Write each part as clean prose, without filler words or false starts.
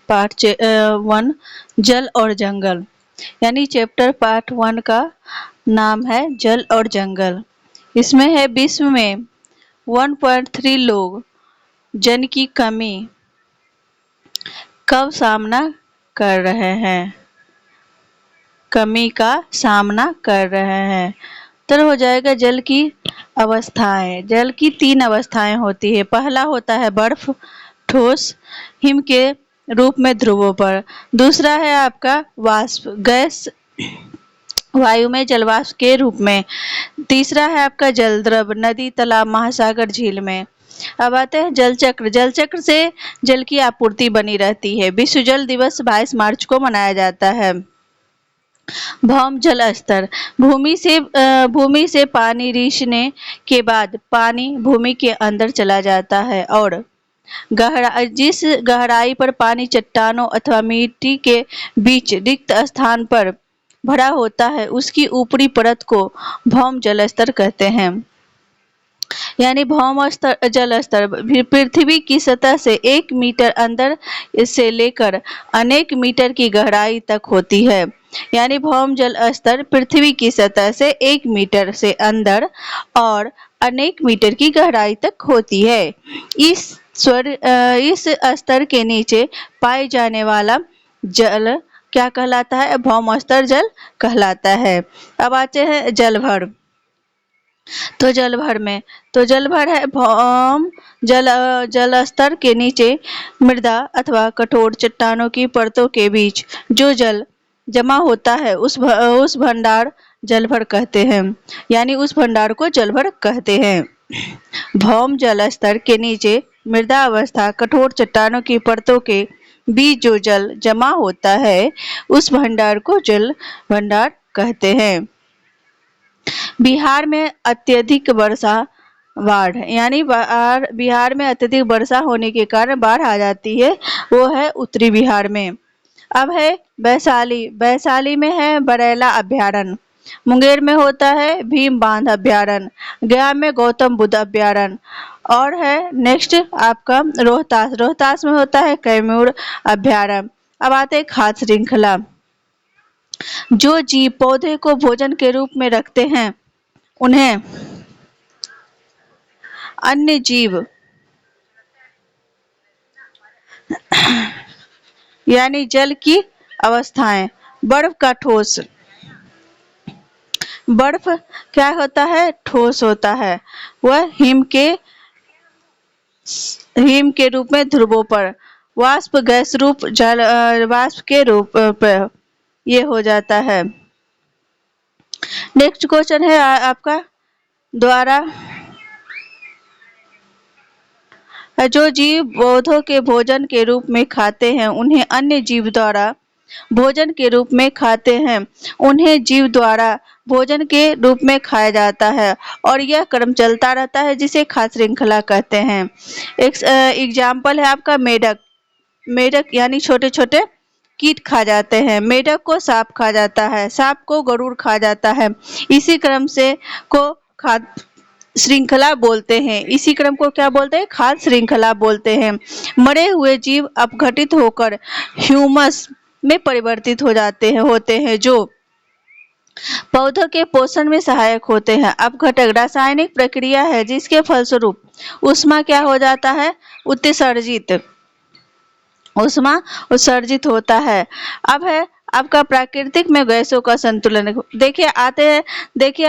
1 जल और जंगल। यानी चैप्टर पार्ट 1 का नाम है जल और जंगल। इसमें है विश्व में 1.3 लोग जल की कमी कब सामना कर रहे हैं, कमी का सामना कर रहे हैं। तो हो जाएगा जल की अवस्थाएं। जल की 3 अवस्थाएं होती है। पहला होता है बर्फ, ठोस, हिम के रूप में ध्रुवों पर। दूसरा है आपका वाष्प, गैस, वायु में जलवाष्प के रूप में। तीसरा है आपका जल द्रव, नदी, तालाब, महासागर, झील में। अब आते हैं जल चक्र। जल चक्र से जल की आपूर्ति बनी रहती है। विश्व जल दिवस 22 मार्च को मनाया जाता है। भौम जल स्तर, भूमि से पानी रिसने के बाद पानी भूमि के अंदर चला जाता है और जिस गहराई पर पानी चट्टानों अथवा मिट्टी के बीच रिक्त स्थान पर भरा होता है उसकी ऊपरी परत को भौम जल स्तर कहते हैं। यानी भौम स्तर जल स्तर पृथ्वी की सतह से 1 मीटर अंदर से लेकर अनेक मीटर की गहराई तक होती है। यानी भौम जल स्तर पृथ्वी की सतह से 1 मीटर से अंदर और अनेक मीटर की गहराई तक होती है। इस स्तर के नीचे पाए जाने वाला जल क्या कहलाता है? भौम स्तर जल कहलाता है। अब आते हैं जलभर। तो जलभर है भौम जल स्तर के नीचे मृदा अथवा कठोर चट्टानों की परतों के बीच जो जल जमा होता है उस भंडार जलभर कहते हैं। यानी उस भंडार को जलभर कहते हैं। भौम जल स्तर के नीचे मृदा अवस्था कठोर चट्टानों की परतों के बीच जो जल जमा होता है उस भंडार को जल भंडार कहते हैं। बिहार में अत्यधिक वर्षा बाढ़, यानी बिहार में अत्यधिक वर्षा होने के कारण बाढ़ आ जाती है, वो है उत्तरी बिहार में। अब है वैशाली। वैशाली में है बरैला अभ्यारण्य। मुंगेर में होता है भीम बांध अभ्यारण्य। गया में गौतम बुद्ध अभ्यारण्य। और है नेक्स्ट आपका रोहतास। रोहतास में होता है कैमूर अभ्यारण्य। अब आते हैं खाद्य श्रृंखला। जो जीव पौधे को भोजन के रूप में रखते हैं उन्हें अन्य जीव यानी जल की अवस्थाएं। बर्फ का ठोस, बर्फ क्या होता है? ठोस होता है। वह हिम के रूप में ध्रुवों पर। वाष्प गैस रूप, जल वाष्प के रूप पर ये हो जाता है। नेक्स्ट क्वेश्चन है आपका द्वारा जो जीव पौधों के भोजन के रूप में खाते हैं उन्हें अन्य जीव द्वारा भोजन के रूप में खाते हैं उन्हें जीव द्वारा भोजन के रूप में खाया जाता है और यह क्रम चलता रहता है जिसे खाद्य श्रृंखला कहते हैं। एक एग्जाम्पल है आपका मेढक। मेढक यानी छोटे छोटे कीट खा जाते हैं। मेढक को सांप खा जाता है, सांप को गरुड़ खा जाता है। इसी क्रम से को खाद्य श्रृंखला बोलते हैं। इसी क्रम को क्या बोलते हैं? खाद्य श्रृंखला बोलते हैं। मरे हुए जीव अपघटित होकर ह्यूमस में परिवर्तित हो जाते हैं होते हैं जो पौधों के पोषण में सहायक होते हैं। अपघटक रासायनिक प्रक्रिया है जिसके फलस्वरूप ऊष्मा क्या हो जाता है? ऊष्मा उत्सर्जित होता है। अब है आपका प्राकृतिक में गैसों का संतुलन। देखिए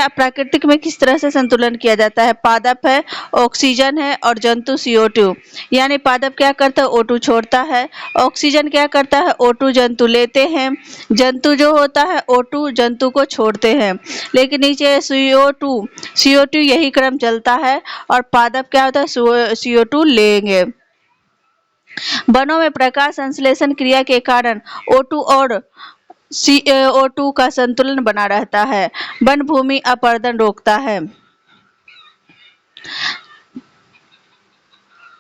प्राकृतिक में किस तरह से संतुलन किया जाता है। पादप है, ऑक्सीजन है और जंतु CO2। यानी पादप क्या करता है? O2 छोड़ता है। ऑक्सीजन क्या करता है? O2 जंतु लेते हैं। जंतु जो होता है O2 जंतु को छोड़ते हैं। लेकिन नीचे CO2 यही क्रम चलता है और पादप क्या होता है? CO2 लेंगे। वनों में प्रकाश संश्लेषण क्रिया के कारण O2 और CO2 का संतुलन बना रहता है। वन भूमि अपरदन रोकता है।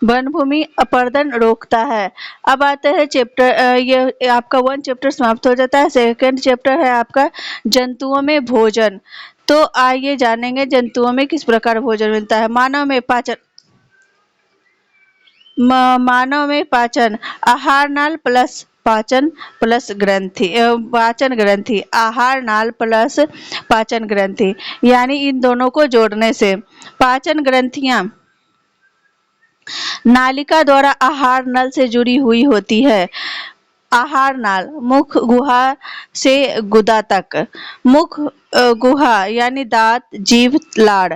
वन भूमि अपरदन रोकता है। अब आते हैं चैप्टर, ये आपका 1 चैप्टर समाप्त हो जाता है। सेकंड चैप्टर है आपका जंतुओं में भोजन। तो आइए जानेंगे जंतुओं में किस प्रकार भोजन मिलता है। मानव में पाचन मानव में पाचन, आहार नाल प्लस पाचन प्लस ग्रंथि, पाचन ग्रंथि, आहार नाल प्लस पाचन ग्रंथि, यानी इन दोनों को जोड़ने से पाचन ग्रंथियां नालिका द्वारा आहार नल से जुड़ी हुई होती है। आहार नाल मुख गुहा से गुदा तक, मुख गुहा यानी दांत, जीभ, लाड़।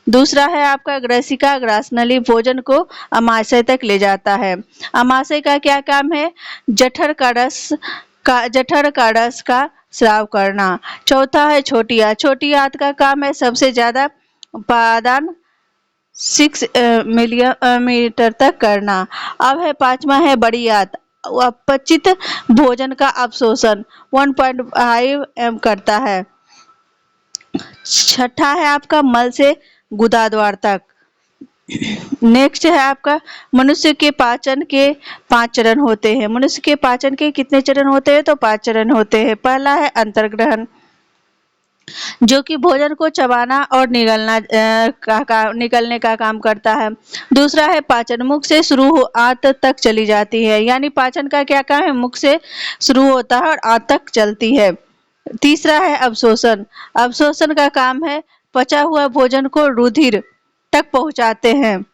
दूसरा है आपका ग्रसिका, ग्रासनली भोजन को अमाशय तक ले जाता है। अमाशय का क्या काम है? जठर का रस का स्राव करना। चौथा है छोटी आंत, छोटी आंत का काम है सबसे ज्यादा पादान 6 मिलीमीटर तक करना। अब है पांचवा है बड़ी आंत, अपचित भोजन का अवशोषण 1.5 एम करता है। छठा है आपका मल से गुदा द्वार तक। नेक्स्ट है आपका मनुष्य के पाचन के 5 चरण होते हैं। मनुष्य के पाचन के कितने चरण होते हैं? तो 5 चरण होते हैं। पहला है अंतर्ग्रहण, जो कि भोजन को चबाना और निकलने का काम करता है। दूसरा है पाचन, मुख से शुरू हो आंत तक चली जाती है, यानी पाचन का क्या काम है? मुख से शुरू होता है और आंत तक चलती है। तीसरा है अवशोषण, अवशोषण का काम है पचा हुआ भोजन को रुधिर तक पहुंचाते हैं।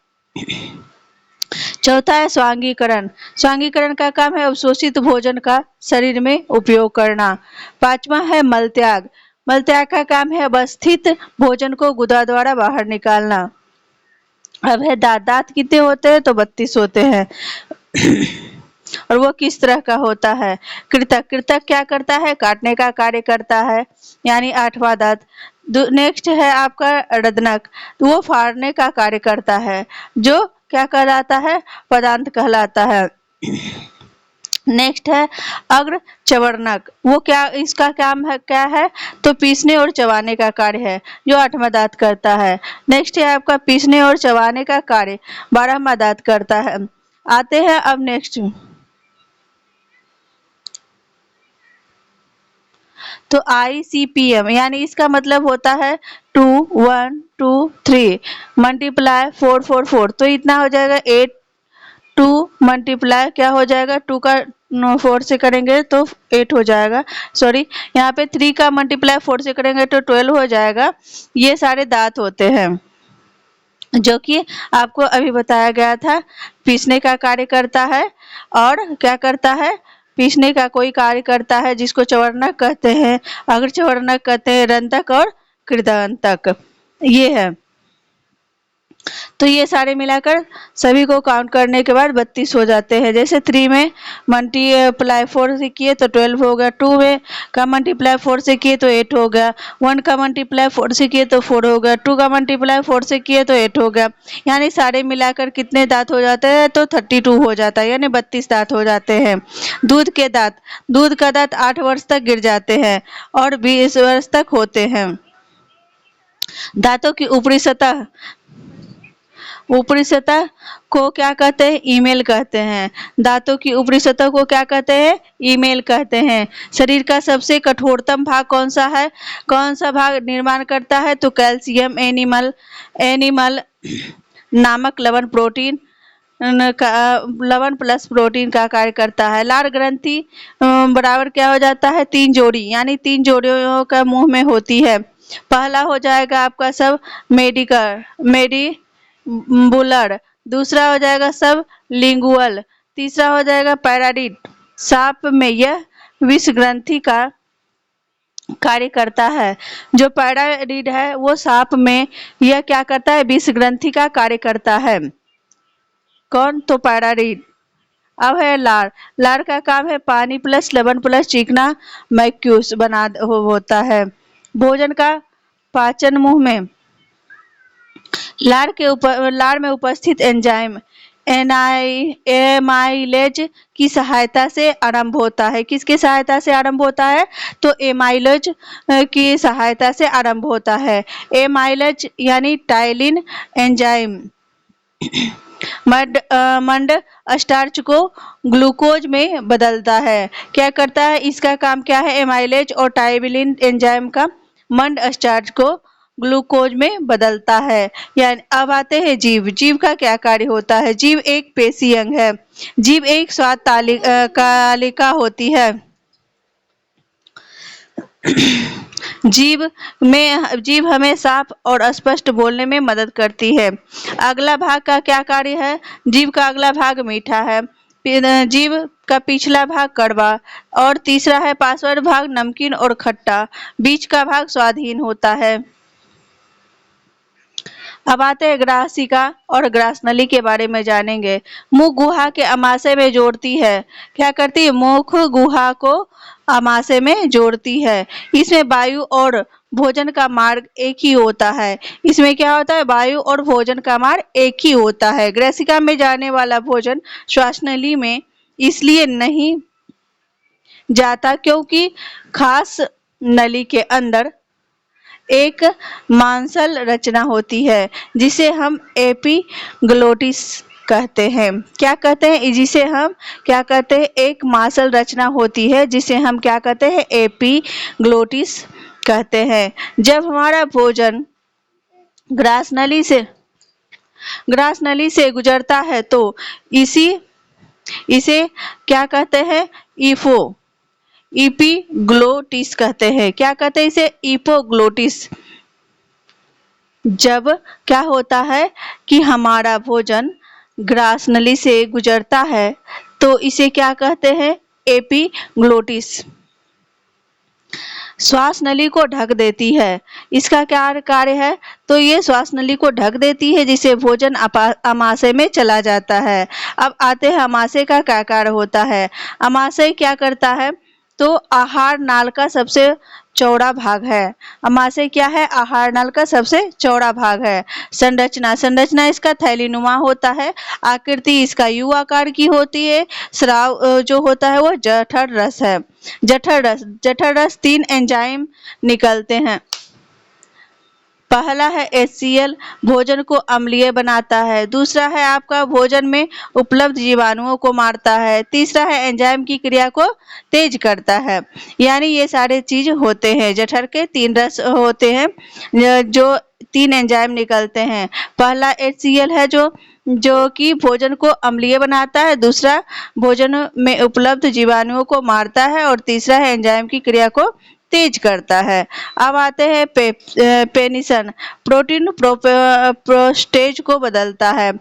चौथा है स्वांगीकरण, स्वांगीकरण का काम है अवशोषित भोजन का शरीर में उपयोग करना। पांचवा है मल त्याग, मल त्याग का काम है अवस्थित भोजन को गुदा द्वारा बाहर निकालना। अब है दांत, दांत कितने होते हैं? तो 32 होते हैं। और वो किस तरह का होता है? कृतक, कृतक क्या करता है? काटने का कार्य करता है, यानी 8वां दांत। नेक्स्ट है आपका रदनक, वो फाड़ने का कार्य करता है, जो क्या कहलाता है? पदांत कहलाता है। नेक्स्ट है अग्र चवर्णक, वो क्या, इसका काम है क्या है? तो पीसने और चबाने का कार्य है, जो 8वां दांत करता है। नेक्स्ट है आपका पीसने और चबाने का कार्य 12वां दांत करता है। आते हैं अब नेक्स्ट, तो ICPM, यानी इसका मतलब होता है 2 1 2 3 मल्टीप्लाई 4 4 4, तो इतना हो जाएगा 8। 2 मल्टीप्लाई क्या हो जाएगा? 2 का 4 से करेंगे तो 8 हो जाएगा। सॉरी, यहाँ पे 3 का मल्टीप्लाई 4 से करेंगे तो 12 हो जाएगा। ये सारे दांत होते हैं, जो कि आपको अभी बताया गया था। पीसने का कार्य करता है, और क्या करता है? पीसने का कोई कार्य करता है, जिसको चवर्णक कहते हैं, अग्र चवर्णक कहते हैं, रंतक और कृदंतक, ये है। तो ये सारे मिलाकर सभी को काउंट करने के बाद 32 हो जाते हैं। जैसे 3 में मल्टीप्लाई 4 से किए तो 12 हो गया, 2 में का मल्टीप्लाई 4 से किए तो 8 हो गया, 1 का मल्टीप्लाई 4 से किए तो 4 हो गया, 2 का मल्टीप्लाई 4 से किए तो 8 हो गया, यानी सारे मिलाकर कितने दांत हो जाते हैं? तो 32 हो जाता है, यानी 32 दांत हो जाते हैं। दूध के दांत, दूध का दांत 8 वर्ष तक गिर जाते हैं और 20 वर्ष तक होते हैं। दांतों की ऊपरी सतह, ऊपरी सतह को क्या कहते हैं? ईमेल कहते हैं। दांतों की ऊपरी सतह को क्या कहते हैं? ईमेल कहते हैं। शरीर का सबसे कठोरतम भाग कौन सा है? कौन सा भाग निर्माण करता है? तो कैल्शियम एनिमल नामक लवण प्रोटीन लवण प्लस प्रोटीन का कार्य करता है। लार ग्रंथि बराबर क्या हो जाता है? 3 जोड़ी, यानी 3 जोड़ियों का मुंह में होती है। पहला हो जाएगा आपका सब मेडिबुलर, दूसरा हो जाएगा सब लिंगुअल, तीसरा हो जाएगा पैराडिड। सांप में यह विष ग्रंथि का कार्य करता है। जो पैराडिड है वो सांप में यह क्या करता है? विष ग्रंथि का कार्य करता है। कौन? तो पैराडिड। अब है लार, लार का काम है पानी प्लस लवण प्लस चिकना मैक्यूस होता है। भोजन का पाचन मुंह में लार में उपस्थित एंजाइम एमाइलेज की सहायता से आरंभ होता है। किसकी सहायता से आरंभ होता है? तो एमाइलेज की सहायता से आरंभ होता है। एमाइलेज यानी टाइलिन एंजाइम मंड स्टार्च को ग्लूकोज में बदलता है। क्या करता है? इसका काम क्या है? एमाइलेज और टाइलिन एंजाइम का मंड स्टार्च को ग्लूकोज में बदलता है। यानी अब आते हैं जीव। जीव का क्या कार्य होता है? जीव एक पेशी अंग है। जीव एक स्वाद कालिका होती है। जीव हमें साफ और स्पष्ट बोलने में मदद करती है। अगला भाग का क्या कार्य है? जीव का अगला भाग मीठा है। जीव का पिछला भाग कड़वा और तीसरा है पार्श्व भाग नमकीन और खट्टा। बीच का भाग स्वादहीन होता है। अब आते हैं ग्रासिका और ग्रासनली के बारे में जानेंगे। मुख गुहा के अमाशय में जोड़ती है। क्या करती है? मुख गुहा को अमाशय में जोड़ती है। इसमें वायु और भोजन का मार्ग एक ही होता है। इसमें क्या होता है? वायु और भोजन का मार्ग एक ही होता है। ग्रासिका में जाने वाला भोजन श्वासनली में इसलिए नहीं जाता क्योंकि खास नली के अंदर एक मांसल रचना होती है जिसे हम एपिग्लोटिस कहते हैं। क्या कहते हैं? जिसे हम क्या कहते हैं? एक मांसल रचना होती है जिसे हम क्या कहते हैं? एपिग्लोटिस कहते हैं। जब हमारा भोजन ग्रास नली से गुजरता है तो इसे क्या कहते हैं? इपीग्लोटिस कहते हैं। क्या कहते हैं इसे? इपोग्लोटिस। जब क्या होता है कि हमारा भोजन ग्रास नली से गुजरता है तो इसे क्या कहते हैं? एपिग्लोटिस। श्वास नली को ढक देती है। इसका क्या कार्य है? तो ये श्वास नली को ढक देती है जिससे भोजन अमाशय में चला जाता है। अब आते हैं अमाशय का क्या कार्य होता है। अमाशय क्या करता है? तो आहार नाल का सबसे चौड़ा भाग है। अमाशय क्या है? आहार नाल का सबसे चौड़ा भाग है। संरचना इसका थैलीनुमा होता है। आकृति इसका यू आकार की होती है। स्राव जो होता है वो जठर रस है। जठर रस 3 एंजाइम निकलते हैं। पहला है HCl, भोजन को अम्लीय बनाता है। दूसरा है आपका भोजन में उपलब्ध जीवाणुओं को मारता है। तीसरा है एंजाइम की क्रिया को तेज करता है। यानी ये सारे चीज होते हैं। जठर के 3 रस होते हैं जो 3 एंजाइम निकलते हैं। पहला HCl है जो कि भोजन को अम्लीय बनाता है। दूसरा भोजन में उपलब्ध जीवाणुओं को मारता है और तीसरा है एंजाइम की क्रिया को तेज करता है। अब आते हैं पेनिसन। प्रोटीन प्रोस्टेज को बदलता है।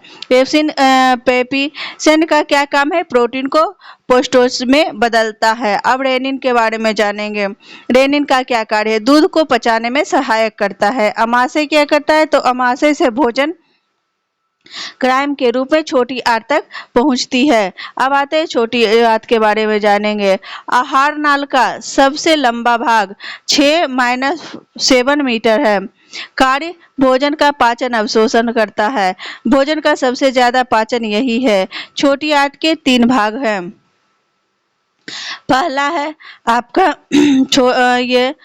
पेपिसन का क्या काम है? प्रोटीन को पोस्टोज में बदलता है। अब रेनिन के बारे में जानेंगे। रेनिन का क्या कार्य है? दूध को पचाने में सहायक करता है। अमाशय क्या करता है? तो अमाशय से भोजन क्राइम के रूप में छोटी आंत तक पहुंचती है। अब आते हैं छोटी आंत के बारे में जानेंगे। आहार नाल का सबसे लंबा भाग 6-7 मीटर है। कार्य भोजन का पाचन अवशोषण करता है। भोजन का सबसे ज्यादा पाचन यही है। छोटी आंत के 3 भाग हैं। पहला है आपका ये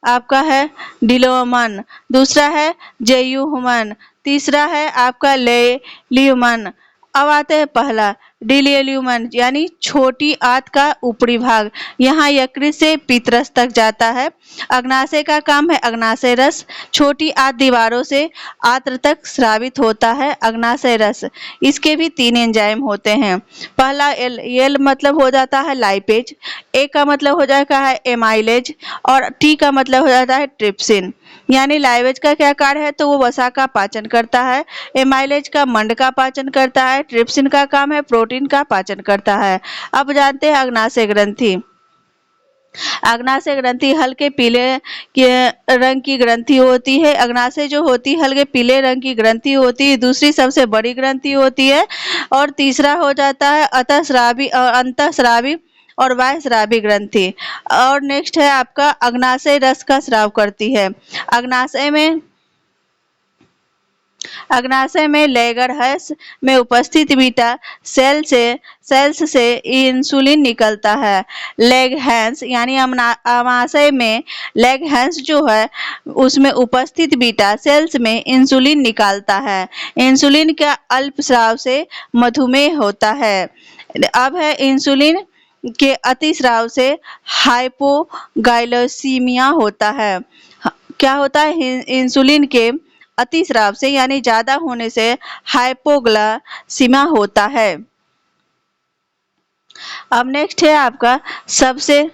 आपका है डिलोमन। दूसरा है जेयुमन। तीसरा है आपका लेल्यूमन। अब आते हैं पहला डिलेल्यूमन यानी छोटी आंत का ऊपरी भाग। यहाँ यकृत से पित्तरस तक जाता है। अग्नाशय का काम है अग्नाशय रस। छोटी आंत दीवारों से आंत्र तक स्रावित होता है अग्नाशय रस। इसके भी 3 एंजाइम होते हैं। पहला एल मतलब हो जाता है लाइपेज। ए का मतलब हो जाता है एमाइलेज और टी का मतलब हो जाता है ट्रिप्सिन। यानी लाइवेज का क्या कार्य है? तो वो वसा का पाचन करता है। एमाइलेज का मंड का पाचन करता है। ट्रिप्सिन का काम है प्रोटीन का पाचन करता है। अब जानते हैं अग्नाशय ग्रंथि। अग्नाशय ग्रंथि हल्के पीले रंग की ग्रंथि होती है। अग्नाशय जो होती है हल्के पीले रंग की ग्रंथि होती है। दूसरी सबसे बड़ी ग्रंथि होती है और तीसरा हो जाता है अतःस्रावी और अंतःस्रावी और बाह्यस्रावी ग्रंथि। और नेक्स्ट है आपका अग्नाशय रस का स्राव करती है। अग्नाशय में लेगर हर्ष में उपस्थित बीटा सेल्स से इंसुलिन निकलता है। लेगहैंस यानी अमाशय में लेगहैंस जो है उसमें उपस्थित बीटा सेल्स में इंसुलिन निकालता है। इंसुलिन का अल्प स्राव से मधुमेह होता है। अब है इंसुलिन के अतिस्राव से हाइपोग्लाइसीमिया होता है। क्या होता है, इंसुलिन के अतिस्राव से यानी ज्यादा होने से हाइपोग्लाइसीमिया होता है। अब नेक्स्ट है आपका सबसे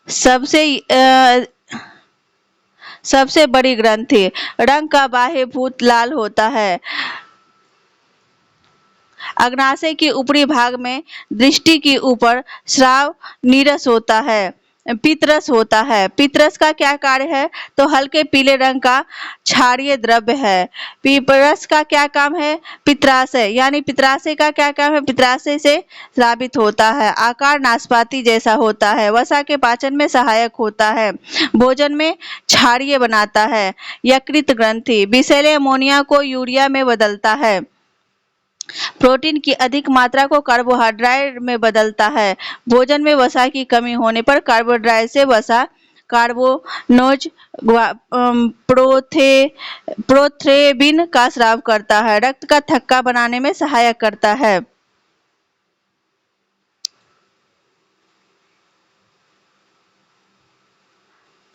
सबसे सबसे बड़ी ग्रंथि। रंग का बाह्य भूत लाल होता है। अग्नाशय के ऊपरी भाग में दृष्टि के ऊपर स्राव नीरस होता है, पितरस होता है। पितरस का क्या कार्य है, तो हल्के पीले रंग का क्षारीय द्रव्य है। पिपरस का क्या काम है, पित्राशय, यानी पित्राशय का क्या काम है, पित्राशय से स्रावित होता है। आकार नाशपाती जैसा होता है। वसा के पाचन में सहायक होता है। भोजन में क्षारीय बनाता है। यकृत ग्रंथि विषैले अमोनिया को यूरिया में बदलता है। प्रोटीन की अधिक मात्रा को कार्बोहाइड्रेट में बदलता है। भोजन में वसा की कमी होने पर कार्बोहाइड्रेट से वसा कार्बोनोज प्रोथ्रेबिन का स्राव करता है। रक्त का थक्का बनाने में सहायक करता है।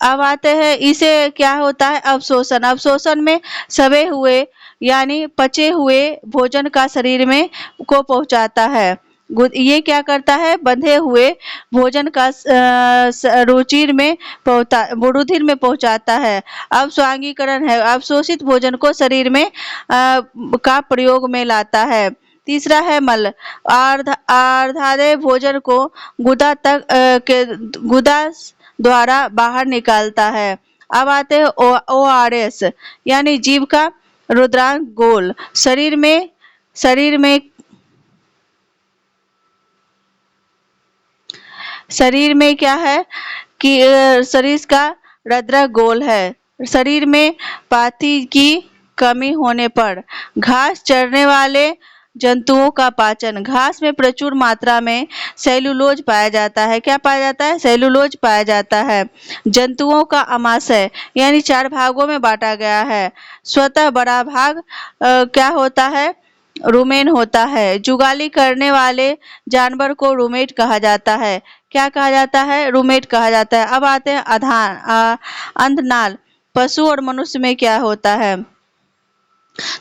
अब आते हैं इसे क्या होता है, अवशोषण। अवशोषण में सवे हुए यानी पचे हुए भोजन का शरीर में को पहुंचाता है। ये क्या करता है, बंधे हुए भोजन का रुधिर में पहुंचाता है। अब स्वांगीकरण है, अवशोषित भोजन को शरीर में का प्रयोग में लाता है। तीसरा है मल, अर्धादय भोजन को गुदा द्वारा बाहर निकालता है। अब आते हैं ORS यानी जीव का रुद्रांक गोल। शरीर में क्या है कि शरीर का रुद्रांक गोल है। शरीर में पाथी की कमी होने पर घास चरने वाले जंतुओं का पाचन। घास में प्रचुर मात्रा में सेलुलोज पाया जाता है। क्या पाया जाता है, सेलुलोज पाया जाता है। जंतुओं का आमाशय यानी 4 भागों में बांटा गया है। स्वतः बड़ा भाग क्या होता है, रुमेन होता है। जुगाली करने वाले जानवर को रूमेट कहा जाता है। क्या कहा जाता है, रूमेट कहा जाता है। अब आते हैं अंधनाल। पशु और मनुष्य में क्या होता है,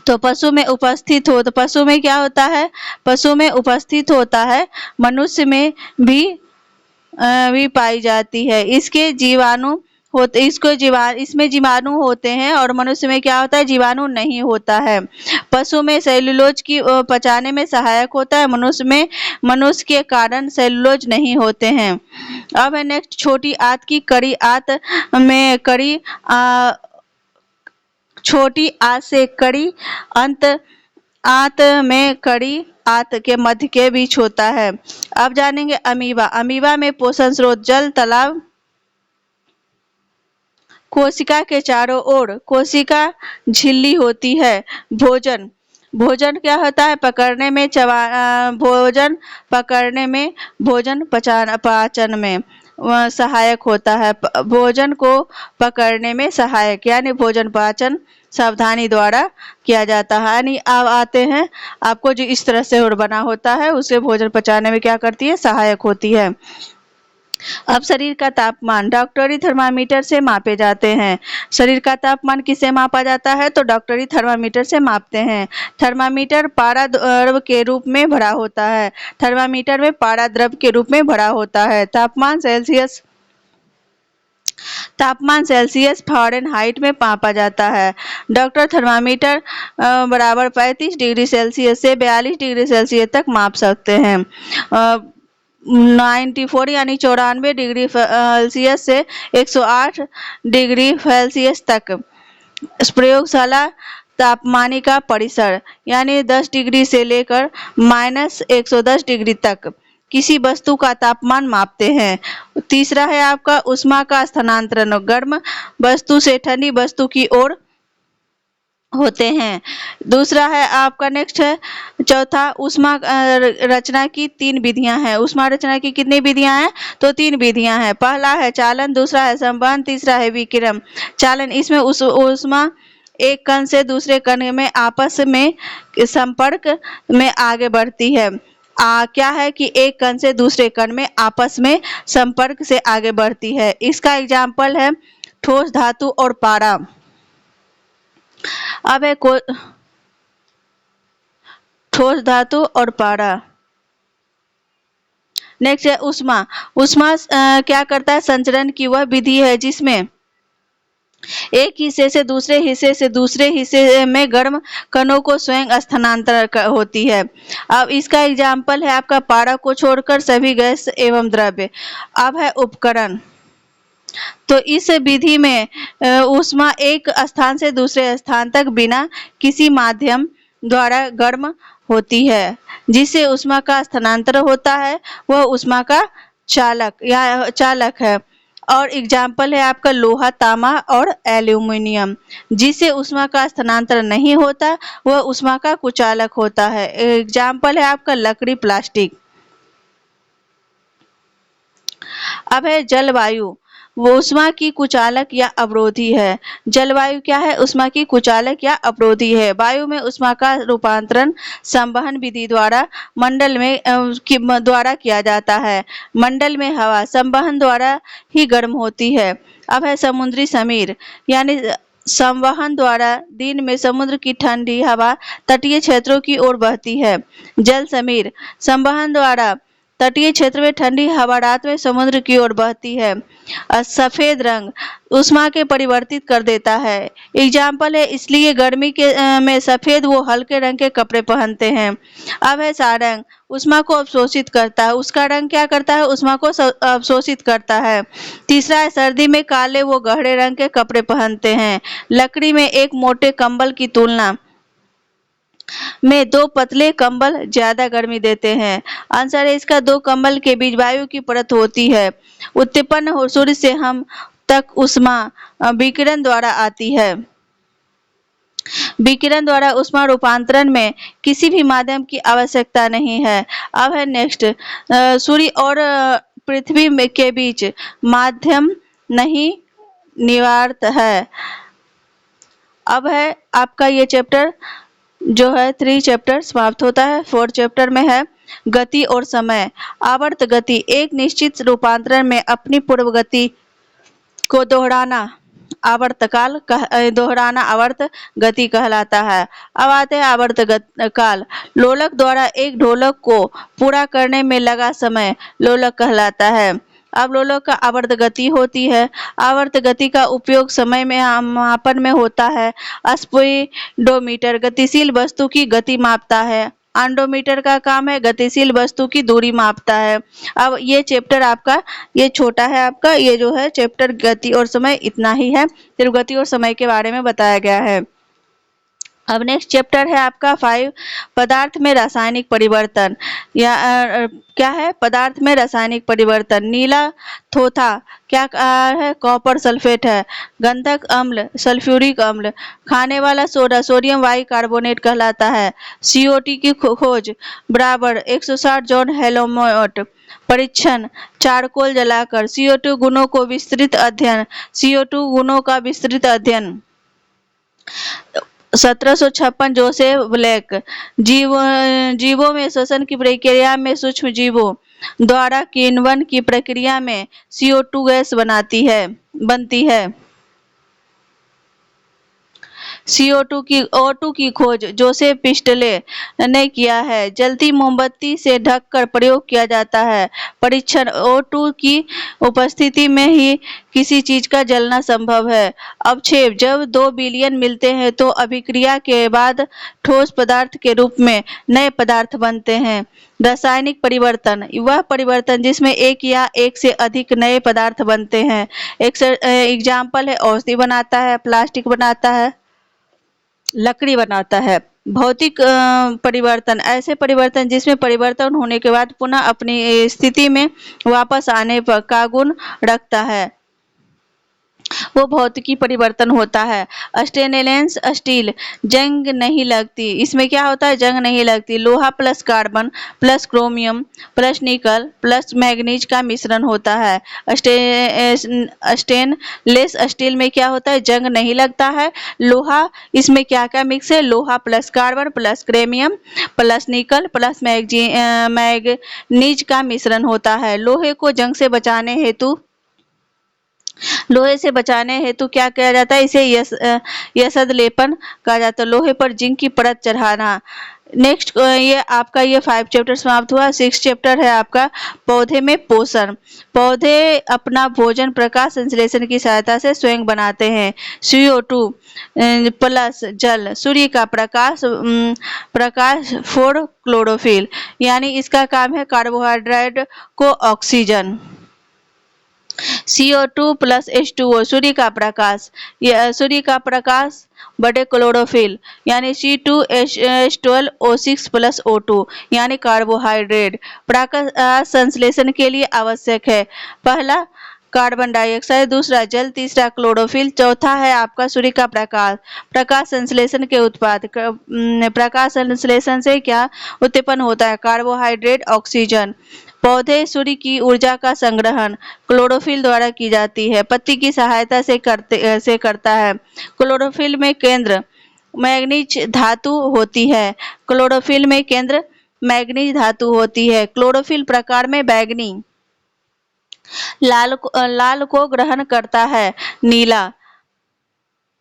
तो पशु में क्या होता है, पशु में उपस्थित होता है। मनुष्य में भी पाई जाती है। इसमें जीवाणु होते हैं और मनुष्य में क्या होता है, जीवाणु नहीं होता है। पशु में सेलुलोज की पचाने में सहायक होता है। मनुष्य के कारण सेलुलोज नहीं होते हैं। अब है नेक्स्ट छोटी आंत की कड़ी। आंत में कड़ी छोटी आंत से कड़ी अंत आंत में कड़ी आंत के मध्य के बीच होता है। अब जानेंगे अमीबा। अमीबा में पोषण स्रोत जल तालाब। कोशिका के चारों ओर कोशिका झिल्ली होती है। भोजन क्या होता है, पकड़ने में भोजन पाचन में सहायक होता है। भोजन को पकड़ने में सहायक यानी भोजन पाचन सावधानी द्वारा किया जाता है। यानी अब आते हैं आपको जो इस तरह से बना होता है उसे भोजन पचाने में क्या करती है, सहायक होती है। अब शरीर का तापमान डॉक्टरी थर्मामीटर से मापे जाते हैं। शरीर का तापमान किससे मापा जाता है, तो डॉक्टरी थर्मामीटर से मापते हैं। थर्मामीटर पारा द्रव के रूप में भरा होता है। थर्मामीटर में पारा द्रव के रूप में भरा होता है। तापमान सेल्सियस फ़ारेनहाइट में मापा जाता है। डॉक्टर थर्मामीटर बराबर 35 डिग्री सेल्सियस से 42 डिग्री सेल्सियस तक माप सकते हैं। 94 यानी 94 डिग्री सेल्सियस से 108 डिग्री सेल्सियस तक। प्रयोगशाला तापमानिका परिसर यानी 10 डिग्री से लेकर -110 डिग्री तक किसी वस्तु का तापमान मापते हैं। तीसरा है आपका ऊष्मा का स्थानांतरण। गर्म वस्तु से ठंडी वस्तु की ओर होते हैं। दूसरा है आपका नेक्स्ट है चौथा ऊष्मा रचना की 3 विधियां हैं। ऊष्मा रचना की कितनी विधियां हैं, तो 3 विधियां हैं। पहला है चालन, दूसरा है संवहन, तीसरा है विकिरण। चालन, इसमें ऊष्मा एक कण से दूसरे कण में आपस में संपर्क में आगे बढ़ती है। क्या है कि एक कण से दूसरे कण में आपस में संपर्क से आगे बढ़ती है। इसका एग्जाम्पल है ठोस धातु और पारा। अब है ठोस धातु और पारा। नेक्स्ट है ऊष्मा। ऊष्मा क्या करता है? संचरण की वह विधि है जिसमें एक हिस्से से दूसरे हिस्से में गर्म कणों को स्वयं स्थानांतर होती है। अब इसका एग्जाम्पल है आपका पारा को छोड़कर सभी गैस एवं द्रव्य। अब है उपकरण। तो इस विधि में ऊष्मा एक स्थान से दूसरे स्थान तक बिना किसी माध्यम द्वारा गर्म होती है। जिससे ऊष्मा का स्थानांतर होता है वह ऊष्मा का चालक है। और एग्जाम्पल है आपका लोहा, तांबा और एल्यूमिनियम। जिससे ऊष्मा का स्थानांतर नहीं होता वह ऊष्मा का कुचालक होता है। एग्जाम्पल है आपका लकड़ी, प्लास्टिक। अब है जलवायु। वो ऊष्मा की कुचालक या अवरोधी है। जलवायु क्या है? ऊष्मा की कुचालक या अवरोधी है। वायु में ऊष्मा का रूपांतरण संवहन विधि द्वारा मंडल में द्वारा किया जाता है। मंडल में हवा संवहन द्वारा ही गर्म होती है। अब है समुद्री समीर, यानी संवहन द्वारा दिन में समुद्र की ठंडी हवा तटीय क्षेत्रों की ओर बहती है। जल समीर संवहन द्वारा तटीय क्षेत्र में ठंडी हवा रात में समुद्र की ओर बहती है। सफेद रंग ऊष्मा के परिवर्तित कर देता है। एग्जाम्पल है इसलिए गर्मी के में सफेद वो हल्के रंग के कपड़े पहनते हैं। अब है सारंग, ऊष्मा को अवशोषित करता है। उसका रंग क्या करता है? ऊष्मा को अवशोषित करता है। तीसरा है सर्दी में काले वो गहरे रंग के कपड़े पहनते हैं। लकड़ी में एक मोटे कंबल की तुलना में दो पतले कंबल ज्यादा गर्मी देते हैं। आंसर है इसका दो कंबल के बीच वायु की परत होती है। उत्पन्न हो सूर्य से हम तक ऊष्मा विकिरण द्वारा आती है। विकिरण द्वारा ऊष्मा रूपांतरण में किसी भी माध्यम की आवश्यकता नहीं है। अब है नेक्स्ट, सूर्य और पृथ्वी के बीच माध्यम नहीं निवार्त है। अब है आपका ये चैप्टर जो है 3 चैप्टर समाप्त होता है। 4 चैप्टर में है गति और समय। आवर्त गति एक निश्चित रूपांतरण में अपनी पूर्व गति को दोहराना आवर्तकाल दोहराना आवर्त गति कहलाता है। अब आते हैं आवर्त काल। लोलक द्वारा एक ढोलक को पूरा करने में लगा समय लोलक कहलाता है। अब लोलक का आवर्त गति होती है। आवर्त गति का उपयोग समय में मापन में होता है। स्पीडोमीटर गतिशील वस्तु की गति मापता है। आंडोमीटर का काम है गतिशील वस्तु की दूरी मापता है। अब ये चैप्टर आपका ये छोटा है, आपका ये जो है चैप्टर गति और समय इतना ही है। सिर्फ गति और समय के बारे में बताया गया है। अब नेक्स्ट चैप्टर है आपका 5 पदार्थ में रासायनिक परिवर्तन। या क्या है? पदार्थ में रासायनिक परिवर्तन। नीला थोथा क्या है? कॉपर सल्फेट है। गंधक अम्ल सल्फ्यूरिक अम्ल। खाने वाला सोडा सोडियम बाइकार्बोनेट कहलाता है। सीओटी की खोज बराबर 160 जॉन हेलोमोट। परीक्षण चारकोल जलाकर। CO2 गुणों को विस्तृत अध्ययन। CO2 गुणों का विस्तृत अध्ययन 1756 जोसेफ ब्लैक। जीवों में श्वसन की प्रक्रिया में सूक्ष्म जीवों द्वारा किण्वन की प्रक्रिया में CO2 गैस बनती है। O2 की खोज जोसेफ पिस्टले ने किया है। जलती मोमबत्ती से ढककर प्रयोग किया जाता है। परीक्षण O2 की उपस्थिति में ही किसी चीज का जलना संभव है। अवक्षेप जब 2 बिलियन मिलते हैं तो अभिक्रिया के बाद ठोस पदार्थ के रूप में नए पदार्थ बनते हैं। रासायनिक परिवर्तन वह परिवर्तन जिसमें एक या एक से अधिक नए पदार्थ बनते हैं। एग्जाम्पल है औषधि बनाता है, प्लास्टिक बनाता है, लकड़ी बनाता है। भौतिक परिवर्तन ऐसे परिवर्तन जिसमें परिवर्तन होने के बाद पुनः अपनी स्थिति में वापस आने का गुण रखता है। वो भौतिकी परिवर्तन होता है। स्टेनलेस स्टील, जंग नहीं लगती। इसमें क्या होता है? जंग नहीं लगती। लोहा plus carbon plus chromium plus nickel plus manganese का मिश्रण होता है। स्टेनलेस स्टील में क्या होता है? जंग नहीं लगता है। लोहा, इसमें क्या क्या मिक्स है? लोहा plus carbon plus chromium plus nickel plus manganese का मिश्रण होता है। लोहे से बचाने हेतु क्या किया जाता है? इसे यशद लेपन कहा जाता है। लोहे पर जिंक की परत चढ़ाना। नेक्स्ट, ये आपका ये 5 चैप्टर समाप्त हुआ। 6 चैप्टर है आपका पौधे में पोषण। पौधे अपना भोजन प्रकाश संश्लेषण की सहायता से स्वयं बनाते हैं। CO2 प्लस जल, सूर्य का प्रकाश फॉर क्लोरोफिल, यानी इसका काम है कार्बोहाइड्रेट को ऑक्सीजन। CO2 प्लस H2O, सूर्य का प्रकाश बटे क्लोरोफिल, यानी C2H12O6 प्लस O2, यानी कार्बोहाइड्रेट प्रकाश संश्लेषण के लिए आवश्यक है। पहला कार्बन डाइऑक्साइड, दूसरा जल, तीसरा क्लोरोफिल, चौथा है आपका सूर्य का प्रकाश संश्लेषण के उत्पाद। प्रकाश संश्लेषण से क्या उत्पन्न होता है? Carbohydrate, oxygen. पौधे सूर्य की ऊर्जा का संग्रहण क्लोरोफिल द्वारा की जाती है। पत्ती की सहायता से करता है। क्लोरोफिल में केंद्र मैग्नीज धातु होती है। क्लोरोफिल में केंद्र मैग्नीज धातु होती है। क्लोरोफिल प्रकार में बैंगनी, लाल को ग्रहण करता है। नीला,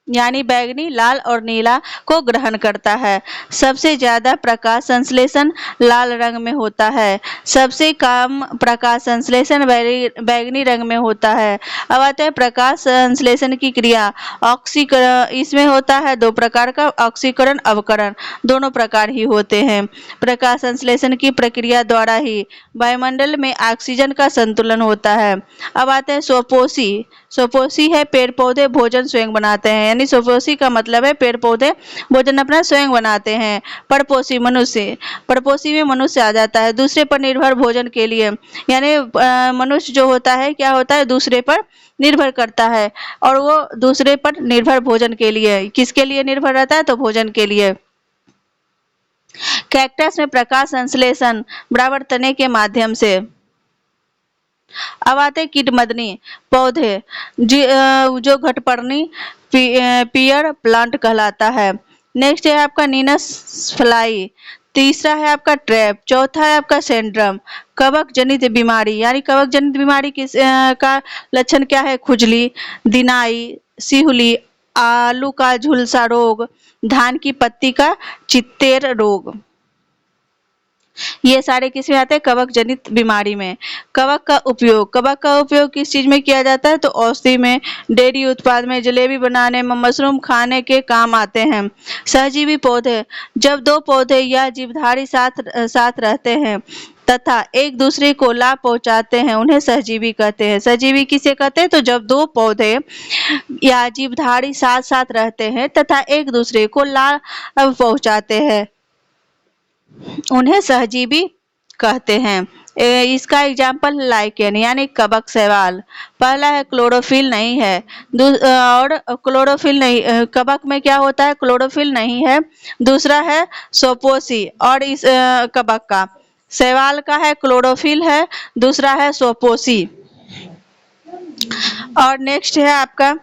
यानी बैंगनी, लाल और नीला को ग्रहण करता है। सबसे ज्यादा प्रकाश संश्लेषण लाल रंग में होता है। सबसे कम प्रकाश संश्लेषण बैंगनी रंग में होता है। अब आते हैं प्रकाश संश्लेषण की क्रिया। ऑक्सीकरण, इसमें होता है 2 प्रकार का, ऑक्सीकरण, अवकरण, दोनों प्रकार ही होते हैं। प्रकाश संश्लेषण की प्रक्रिया द्वारा ही वायुमंडल में ऑक्सीजन का संतुलन होता है। अब आते हैं स्वपोषी है, पेड़ पौधे भोजन स्वयं बनाते हैं, यानी स्वपोषी का मतलब है पेड़ पौधे भोजन अपना स्वयं बनाते हैं। परपोषी में मनुष्य आ जाता है दूसरे पर निर्भर भोजन के लिए, यानी मनुष्य जो होता है क्या होता है? दूसरे पर निर्भर करता है, और वो दूसरे पर निर्भर भोजन के लिए, किसके लिए निर्भर रहता है? तो भोजन के लिए। कैक्टस में प्रकाश संश्लेषण बराबर तने के माध्यम से। अब आते कीटमदनी पौधे, जो घटपर्णी पियर प्लांट कहलाता है। नेक्स्ट है आपका नीनस फ्लाई, तीसरा है आपका ट्रैप, चौथा है आपका सेंड्रम। कवक जनित बीमारी, यानी कवक जनित बीमारी का लक्षण क्या है? खुजली, दिनाई, सिहुली, आलू का झुलसा रोग, धान की पत्ती का चित्तेर रोग, ये सारे किस में आते हैं? कवक जनित बीमारी में। कवक का उपयोग किस चीज में किया जाता है? तो औषधि में, डेयरी उत्पाद में, जलेबी बनाने में, मशरूम खाने के काम आते हैं। सहजीवी पौधे, जब 2 पौधे या जीवधारी साथ रहते हैं तथा एक दूसरे को लाभ पहुंचाते हैं, उन्हें सहजीवी कहते हैं। सहजीवी किसे कहते हैं? तो जब 2 पौधे या जीवधारी साथ रहते हैं तथा एक दूसरे को लाभ पहुंचाते हैं, उन्हें सहजीवी कहते हैं। इसका एग्जाम्पल लाइकेन, यानी कवक शैवाल। पहला है क्लोरोफिल नहीं है, और क्लोरोफिल नहीं, कवक में क्या होता है? क्लोरोफिल नहीं है। दूसरा है स्वपोषी, और इस कवक का, शैवाल का है क्लोरोफिल है, दूसरा है स्वपोषी। और नेक्स्ट है आपका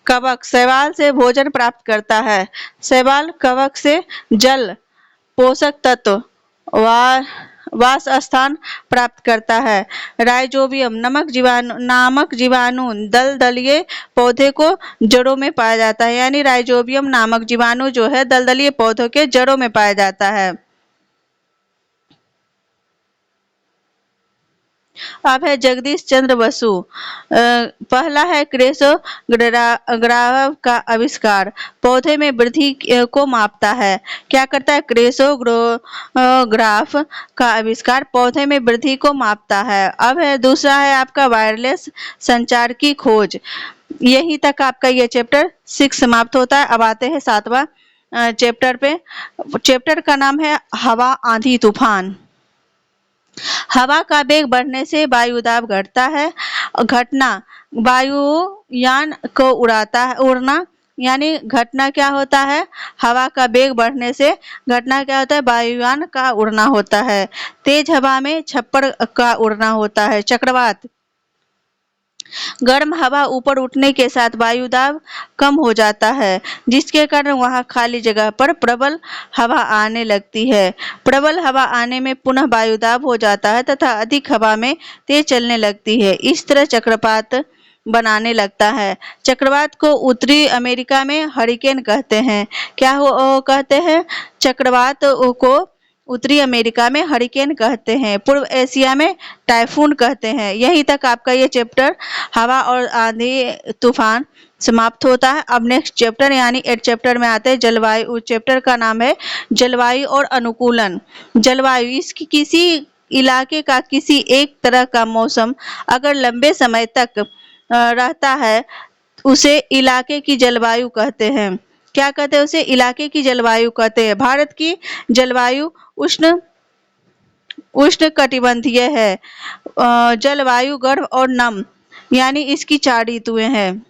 कवक शैवाल से भोजन प्राप्त करता है। शैवाल कवक से जल, पोषक तत्व, वास स्थान प्राप्त करता है। राइजोबियम नामक जीवाणु दलदलीय पौधे को जड़ों में पाया जाता है, यानी राइजोबियम नामक जीवाणु जो है दलदलीय पौधों के जड़ों में पाया जाता है। अब है जगदीश चंद्र बसु। पहला है क्रेसोग्राफ का आविष्कार, पौधे में वृद्धि को मापता है। क्या करता है? क्रेसोग्राफ का आविष्कार पौधे में वृद्धि को मापता है। अब है दूसरा है आपका वायरलेस संचार की खोज। यहीं तक आपका ये चैप्टर 6 समाप्त होता है। अब आते हैं 7वां चैप्टर पे। चैप्टर का नाम है हवा, आंधी, तूफान। हवा का वेग बढ़ने से वायुदाब घटता है। घटना वायुयान को उड़ना, यानी घटना क्या होता है, हवा का वेग बढ़ने से घटना क्या होता है, वायुयान का उड़ना होता है। तेज हवा में छप्पड़ का उड़ना होता है। चक्रवात, गर्म हवा ऊपर उठने के साथ वायु दाब कम हो जाता है, जिसके कारण वहां खाली जगह पर प्रबल हवा आने लगती है। प्रबल हवा आने में पुनः वायु दाब हो जाता है तथा अधिक हवा में तेज चलने लगती है। इस तरह चक्रवात बनाने लगता है। चक्रवात को उत्तरी अमेरिका में हरिकेन कहते हैं। क्या कहते हैं? चक्रवात को उत्तरी अमेरिका में हरिकेन कहते हैं। पूर्व एशिया में टाइफून कहते हैं। यहीं तक आपका ये चैप्टर हवा और आंधी तूफान समाप्त होता है। अब नेक्स्ट चैप्टर यानी 8 चैप्टर में आते हैं जलवायु। उस चैप्टर का नाम है जलवायु और अनुकूलन। जलवायु, इसकी किसी इलाके का किसी एक तरह का मौसम अगर लंबे समय तक रहता है उसे इलाके की जलवायु कहते हैं। क्या कहते हैं? उसे इलाके की जलवायु कहते हैं। भारत की जलवायु उष्ण कटिबंधीय है। जलवायु गर्म और नम, यानी इसकी 4 ऋतुएं हैं।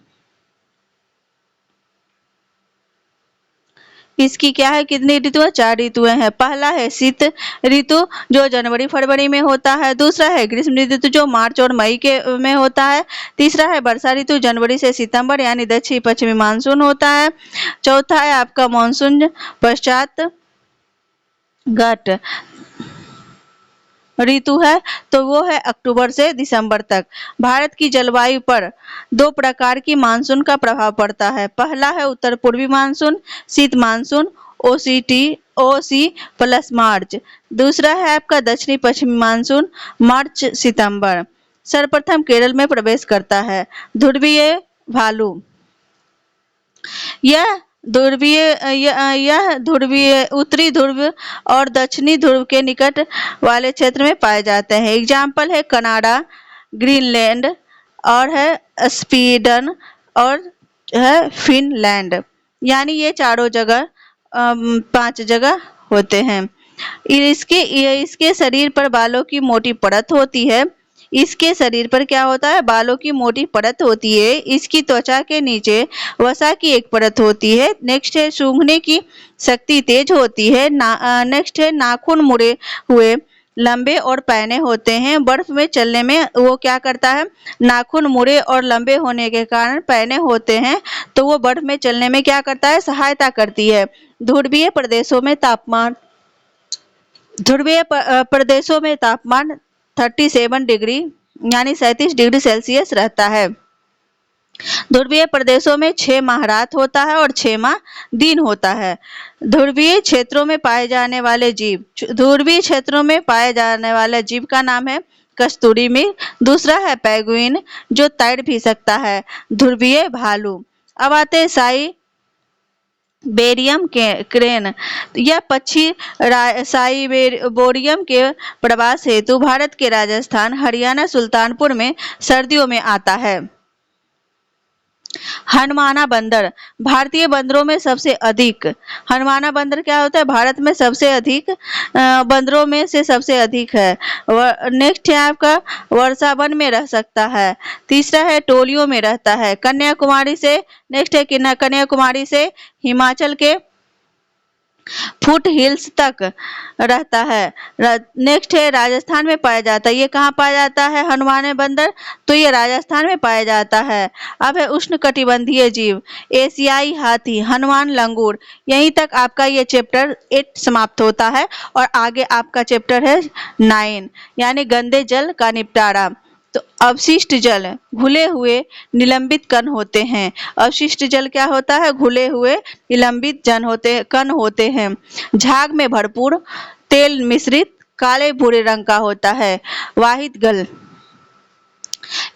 इसकी क्या है, कितनी ऋतुएं? 4 ऋतुएं हैं। पहला है शीत ऋतु जो जनवरी फरवरी में होता है। दूसरा है ग्रीष्म ऋतु जो मार्च और मई के में होता है। तीसरा है वर्षा ऋतु जनवरी से सितंबर यानी दक्षिण पश्चिमी मानसून होता है। चौथा है आपका मानसून पश्चात घट ऋतु है, तो वो है अक्टूबर से दिसंबर तक। भारत की जलवायु पर 2 प्रकार की मानसून का प्रभाव पड़ता है। पहला है उत्तर पूर्वी मानसून, शीत मानसून, ओसी प्लस मार्च। दूसरा है आपका दक्षिणी पश्चिमी मानसून, मार्च सितंबर। सर्वप्रथम केरल में प्रवेश करता है। ध्रुवीय भालू, यह ध्रुवीय उत्तरी ध्रुव और दक्षिणी ध्रुव के निकट वाले क्षेत्र में पाए जाते हैं। एग्जाम्पल है कनाडा, ग्रीनलैंड और है स्वीडन और है फिनलैंड, यानी ये चारों जगह 5 जगह होते हैं। इसके शरीर पर बालों की मोटी परत होती है। इसके शरीर पर क्या होता है? बालों की मोटी परत होती है। इसकी त्वचा के नीचे वसा की एक परत होती है। नेक्स्ट है सूंघने की शक्ति तेज होती है। नेक्स्ट है नाखून मुड़े हुए लंबे और पैने होते हैं। बर्फ में चलने में वो क्या करता है? नाखून मुड़े और लंबे होने के कारण पैने होते हैं, तो वो बर्फ में चलने में क्या करता है? सहायता करती है। ध्रुवीय प्रदेशों में तापमान 37 डिग्री यानी 37 डिग्री सेल्सियस रहता है। ध्रुवीय प्रदेशों में 6 माह रात होता है और 6 माह दिन होता है। ध्रुवीय क्षेत्रों में पाए जाने वाले जीव, ध्रुवीय क्षेत्रों में पाए जाने वाले जीव का नाम है कस्तूरी मृग। दूसरा है पेंगुइन जो तैर भी सकता है। ध्रुवीय भालू। अब आते हैं साइबेरियन क्रेन। यह पक्षी साइबेरियन के प्रवास हेतु भारत के राजस्थान, हरियाणा, सुल्तानपुर में सर्दियों में आता है। हनुमाना बंदर, भारतीय बंदरों में सबसे अधिक, हनुमाना बंदर क्या होता है? भारत में सबसे अधिक बंदरों में से सबसे अधिक है। नेक्स्ट है आपका वर्षावन में रह सकता है। तीसरा है टोलियों में रहता है। कन्याकुमारी से नेक्स्ट है कि कन्याकुमारी से हिमाचल के फुट हिल्स तक रहता है। नेक्स्ट है राजस्थान में पाया जाता है। ये कहाँ पाया जाता है हनुमाना बंदर? तो ये राजस्थान में पाया जाता है। अब है उष्ण कटिबंधीय जीव, एशियाई हाथी, हनुमान लंगूर। यहीं तक आपका ये चैप्टर 8 समाप्त होता है और आगे आपका चैप्टर है 9 यानी गंदे जल का निपटारा। तो अवशिष्ट जल घुले हुए निलंबित कण होते हैं। अवशिष्ट जल क्या होता है? घुले हुए निलंबित कण होते हैं। झाग में भरपूर तेल मिश्रित काले भूरे रंग का होता है। वाहित गल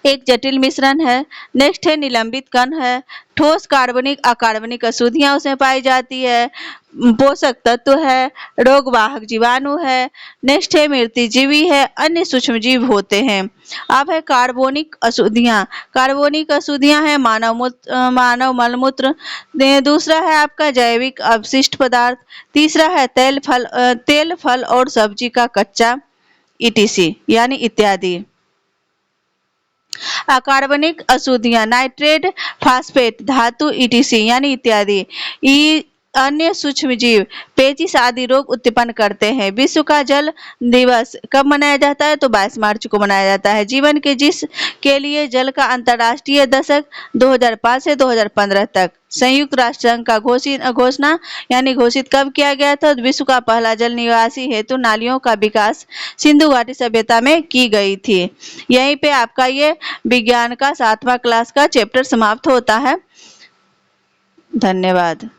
एक जटिल मिश्रण है। नेक्स्ट है निलंबित कण है। ठोस कार्बनिक अकार्बनिक अशुद्धियां उसमें पाई जाती है। पोषक तत्व है। रोगवाहक जीवाणु है। नेक्स्ट है मृतजीवी है। अन्य सूक्ष्मजीव होते हैं। अब है कार्बनिक अशुद्धियां। कार्बनिक अशुद्धियां है मानव मलमूत्र। दूसरा है आपका जैविक अवशिष्ट पदार्थ। तीसरा है तेल फल और सब्जी का कच्चा ETC यानी इत्यादि। कार्बनिक अशुद्धियां, नाइट्रेट, फास्फेट, धातु, ईटीसी यानी इत्यादि। अन्य सूक्ष्म जीव पेचिश आदि रोग उत्पन्न करते हैं। विश्व का जल दिवस कब मनाया जाता है? तो 22 मार्च को मनाया जाता है। जीवन के जिस के लिए जल का अंतर्राष्ट्रीय दशक 2005 से 2015 तक संयुक्त राष्ट्र संघ का घोषणा यानी घोषित कब किया गया था? विश्व का पहला जल निवासी हेतु नालियों का विकास सिंधु घाटी सभ्यता में की गई थी। यहीं पे आपका ये विज्ञान का 7वां क्लास का चैप्टर समाप्त होता है। धन्यवाद।